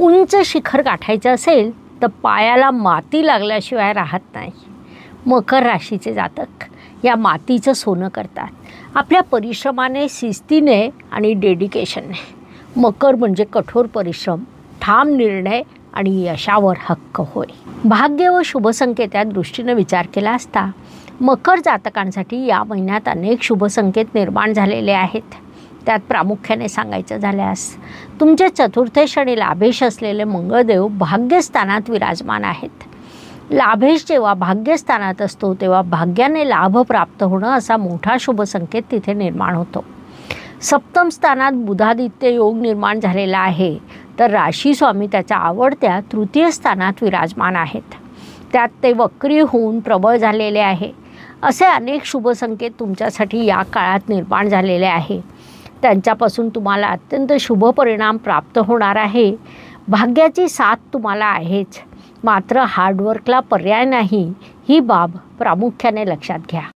उंच शिखर गाठायचं असेल तर पायाला माती लागल्याशिवाय राहत नाही. मकर राशीचे जातक या मातीचं सोनं करतात आपल्या परिश्रमाने, शिस्तीने आणि डेडिकेशनने. मकर म्हणजे कठोर परिश्रम, ठाम निर्णय आणि यशावर हक्क होय. भाग्य व शुभसंकेत या दृष्टीने विचार केला असता मकर जातकांसाठी या महिन्यात अनेक शुभसंकेत निर्माण झालेले आहेत. त्यात प्रामुख्याने सांगायचं झाल्यास तुमचे चतुर्थेश आणि लाभेश असलेले मंगळदेव भाग्यस्थानात विराजमान आहेत. लाभेश जेव्हा भाग्यस्थानात असतो तेव्हा भाग्याने लाभ प्राप्त होणं असा मोठा शुभसंकेत तिथे निर्माण होतो. सप्तम स्थानात बुधादित्य योग निर्माण झालेला आहे, तर राशी स्वामी त्याच्या आवडत्या तृतीय स्थानात विराजमान आहेत. त्यात ते वक्री होऊन प्रबळ झालेले आहे. असे अनेक शुभसंकेत तुमच्यासाठी या काळात निर्माण झालेले आहे. त्यांच्यापासून तुम्हाला अत्यंत शुभ परिणाम प्राप्त होणार आहे. भाग्याची साथ तुम्हाला आहेच, मात्र हार्डवर्कला पर्याय नाही, ही बाब प्रामुख्याने लक्षात घ्या.